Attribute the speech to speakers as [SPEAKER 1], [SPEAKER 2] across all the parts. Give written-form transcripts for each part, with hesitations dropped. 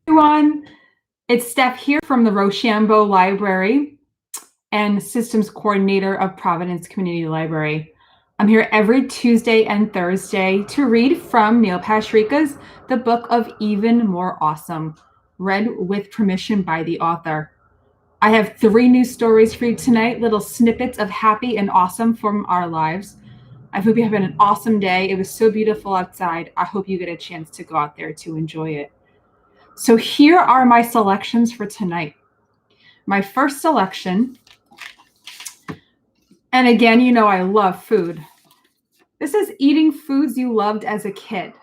[SPEAKER 1] Everyone. It's Steph here from the Rochambeau Library and Systems Coordinator of Providence Community Library. I'm here every Tuesday and Thursday to read from Neil Pasricha's The Book of Even More Awesome, read with permission by the author. I have 3 new stories for you tonight, little snippets of happy and awesome from our lives. I hope you're having an awesome day. It was so beautiful outside. I hope you get a chance to go out there to enjoy it. So here are my selections for tonight. My first selection, and again, you know I love food. This is eating foods you loved as a kid.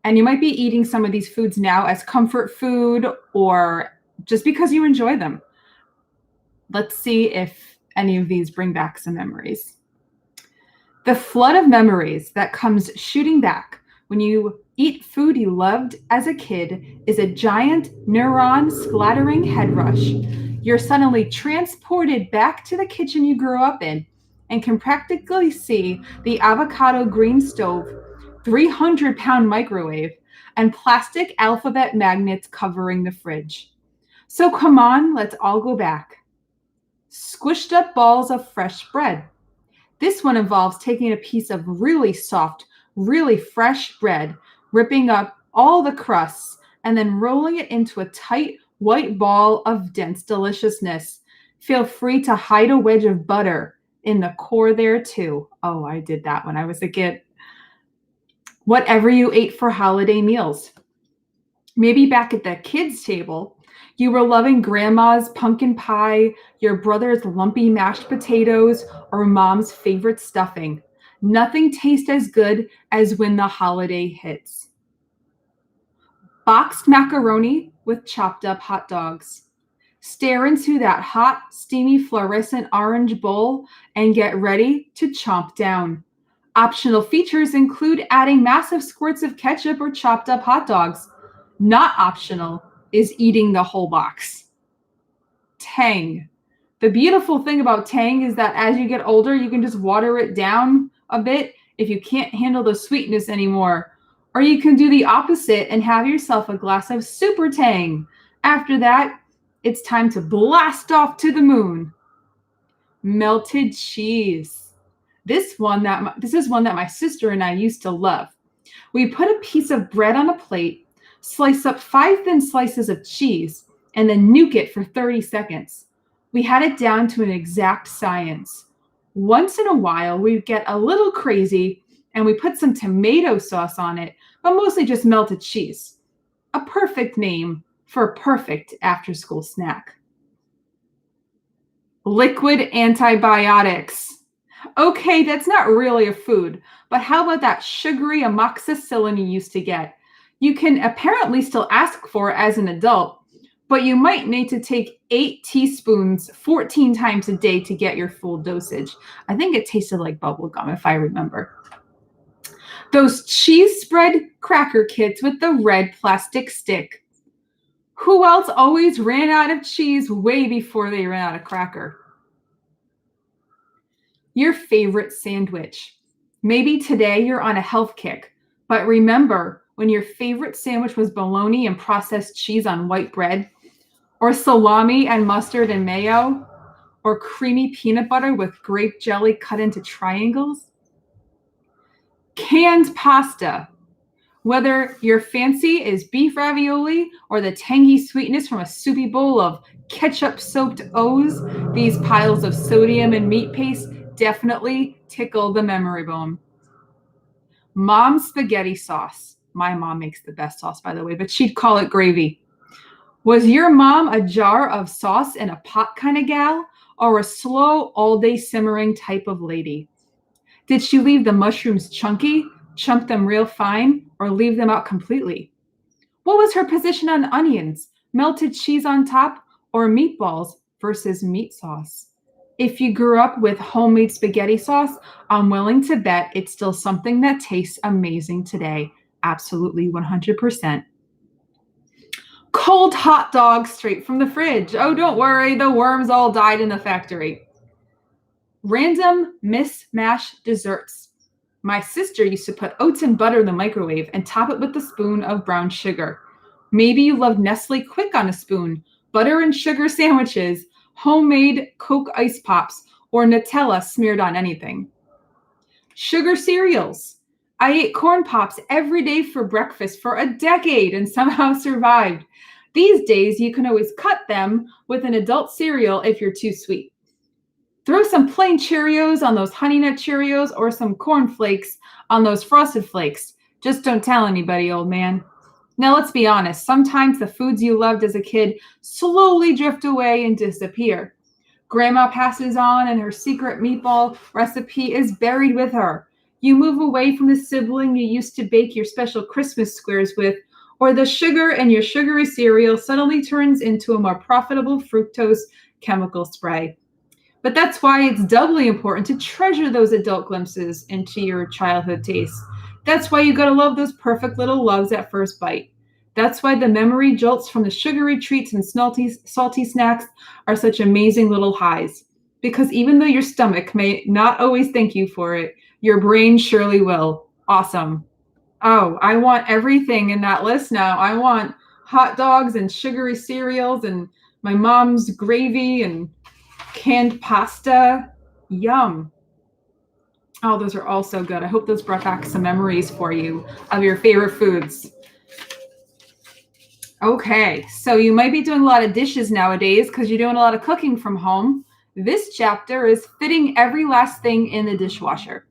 [SPEAKER 1] And you might be eating some of these foods now as comfort food or just because you enjoy them. Let's see if any of these bring back some memories. The flood of memories that comes shooting back when you eat food you loved as a kid is a giant neuron splattering head rush. You're suddenly transported back to the kitchen you grew up in and can practically see the avocado green stove, 300-pound microwave, and plastic alphabet magnets covering the fridge. So come on, let's all go back. Squished up balls of fresh bread. This one involves taking a piece of really soft, really fresh bread, ripping up all the crusts, and then rolling it into a tight white ball of dense deliciousness. Feel free to hide a wedge of butter in the core there too. Oh, I did that when I was a kid. Whatever you ate for holiday meals. Maybe back at the kids' table, you were loving grandma's pumpkin pie, your brother's lumpy mashed potatoes, or mom's favorite stuffing. Nothing tastes as good as when the holiday hits. Boxed macaroni with chopped up hot dogs. Stare into that hot, steamy, fluorescent orange bowl and get ready to chomp down. Optional features include adding massive squirts of ketchup or chopped up hot dogs. Not optional is eating the whole box. Tang. The beautiful thing about Tang is that as you get older, you can just water it down a bit if you can't handle the sweetness anymore. Or you can do the opposite and have yourself a glass of super Tang. After that, it's time to blast off to the moon. Melted cheese. This is one that my sister and I used to love. We put a piece of bread on a plate, slice up 5 thin slices of cheese, and then nuke it for 30 seconds. We had it down to an exact science. Once in a while, we'd get a little crazy and we put some tomato sauce on it, but mostly just melted cheese. A perfect name for a perfect after-school snack. Liquid antibiotics. Okay, that's not really a food, but how about that sugary amoxicillin you used to get? You can apparently still ask for as an adult, but you might need to take 8 teaspoons 14 times a day to get your full dosage. I think it tasted like bubble gum, if I remember. Those cheese spread cracker kits with the red plastic stick. Who else always ran out of cheese way before they ran out of cracker? Your favorite sandwich. Maybe today you're on a health kick, but remember when your favorite sandwich was bologna and processed cheese on white bread, or salami and mustard and mayo, or creamy peanut butter with grape jelly cut into triangles? Canned pasta. Whether your fancy is beef ravioli or the tangy sweetness from a soupy bowl of ketchup-soaked O's, these piles of sodium and meat paste definitely tickle the memory bone. Mom's spaghetti sauce. My mom makes the best sauce, by the way, but she'd call it gravy. Was your mom a jar of sauce in a pot kind of gal or a slow, all-day simmering type of lady? Did she leave the mushrooms chunky, chunk them real fine, or leave them out completely? What was her position on onions, melted cheese on top, or meatballs versus meat sauce? If you grew up with homemade spaghetti sauce, I'm willing to bet it's still something that tastes amazing today. Absolutely 100%. Cold hot dogs straight from the fridge. Oh, don't worry, the worms all died in the factory. Random mismatched desserts. My sister used to put oats and butter in the microwave and top it with a spoon of brown sugar. Maybe you love Nestle Quick on a spoon, butter and sugar sandwiches, homemade Coke ice pops, or Nutella smeared on anything. Sugar cereals. I ate corn pops every day for breakfast for a decade and somehow survived. These days, you can always cut them with an adult cereal if you're too sweet. Throw some plain Cheerios on those Honey Nut Cheerios or some Corn Flakes on those Frosted Flakes. Just don't tell anybody, old man. Now, let's be honest. Sometimes the foods you loved as a kid slowly drift away and disappear. Grandma passes on and her secret meatball recipe is buried with her. You move away from the sibling you used to bake your special Christmas squares with, or the sugar in your sugary cereal suddenly turns into a more profitable fructose chemical spray. But that's why it's doubly important to treasure those adult glimpses into your childhood tastes. That's why you gotta love those perfect little loves at first bite. That's why the memory jolts from the sugary treats and salty snacks are such amazing little highs. Because even though your stomach may not always thank you for it, your brain surely will. Awesome. Oh, I want everything in that list now. I want hot dogs and sugary cereals and my mom's gravy and canned pasta. Yum. Oh, those are all so good. I hope those brought back some memories for you of your favorite foods. Okay, so you might be doing a lot of dishes nowadays because you're doing a lot of cooking from home. This chapter is fitting every last thing in the dishwasher.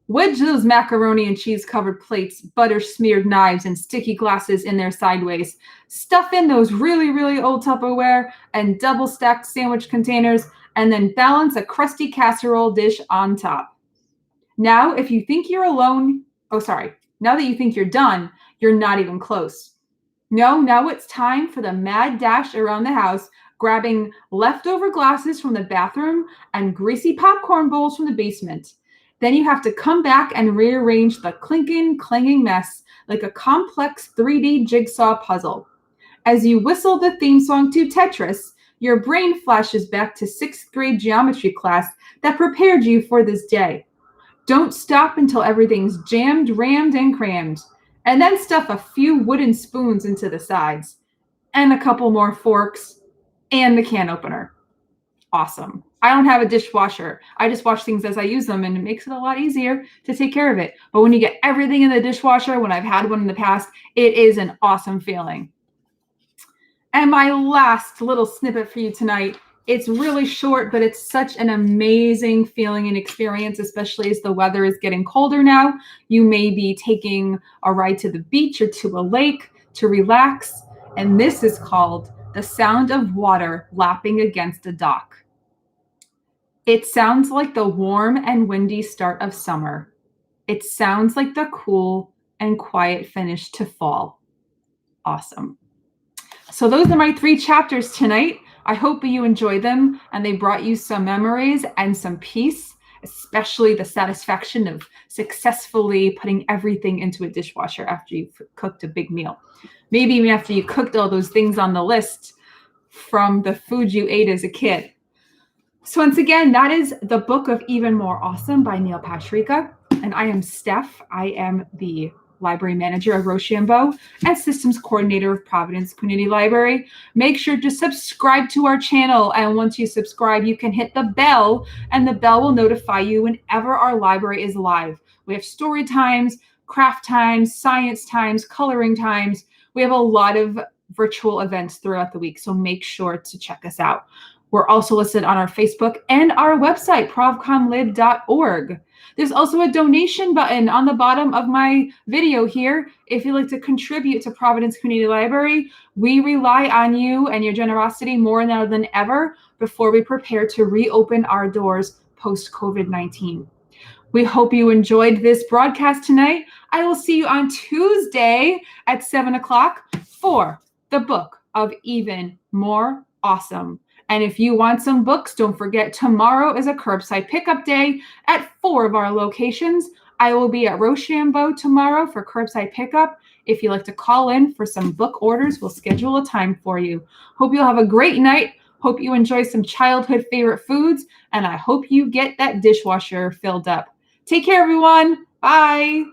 [SPEAKER 1] Wedge those macaroni and cheese covered plates, butter smeared knives, and sticky glasses in there sideways. Stuff in those really, really old Tupperware and double stacked sandwich containers, and then balance a crusty casserole dish on top. Now, if you think you're alone, now that you think you're done, you're not even close. No, now it's time for the mad dash around the house, grabbing leftover glasses from the bathroom and greasy popcorn bowls from the basement. Then you have to come back and rearrange the clinking, clanging mess like a complex 3D jigsaw puzzle. As you whistle the theme song to Tetris, your brain flashes back to 6th grade geometry class that prepared you for this day. Don't stop until everything's jammed, rammed, and crammed. And then stuff a few wooden spoons into the sides, and a couple more forks, and the can opener. Awesome. I don't have a dishwasher. I just wash things as I use them, and it makes it a lot easier to take care of it. But when you get everything in the dishwasher, when I've had one in the past, it is an awesome feeling. And my last little snippet for you tonight, it's really short, but it's such an amazing feeling and experience, especially as the weather is getting colder now. You may be taking a ride to the beach or to a lake to relax. And this is called The Sound of Water Lapping Against a Dock. It sounds like the warm and windy start of summer. It sounds like the cool and quiet finish to fall. Awesome. So those are my 3 chapters tonight. I hope you enjoyed them and they brought you some memories and some peace, especially the satisfaction of successfully putting everything into a dishwasher after you've cooked a big meal. Maybe even after you cooked all those things on the list from the food you ate as a kid. So once again, that is the book of Even More Awesome by Neil Pasricha. And I am Steph. I am the library manager of Rochambeau and systems coordinator of Providence Community Library. Make sure to subscribe to our channel. And once you subscribe, you can hit the bell and the bell will notify you whenever our library is live. We have story times, craft times, science times, coloring times. We have a lot of virtual events throughout the week. So make sure to check us out. We're also listed on our Facebook and our website, provcomlib.org. There's also a donation button on the bottom of my video here. If you'd like to contribute to Providence Community Library, we rely on you and your generosity more now than ever before we prepare to reopen our doors post-COVID-19. We hope you enjoyed this broadcast tonight. I will see you on Tuesday at 7 o'clock for the book of Even More Awesome. And if you want some books, don't forget tomorrow is a curbside pickup day at 4 of our locations. I will be at Rochambeau tomorrow for curbside pickup. If you'd like to call in for some book orders, we'll schedule a time for you. Hope you'll have a great night. Hope you enjoy some childhood favorite foods. And I hope you get that dishwasher filled up. Take care, everyone. Bye.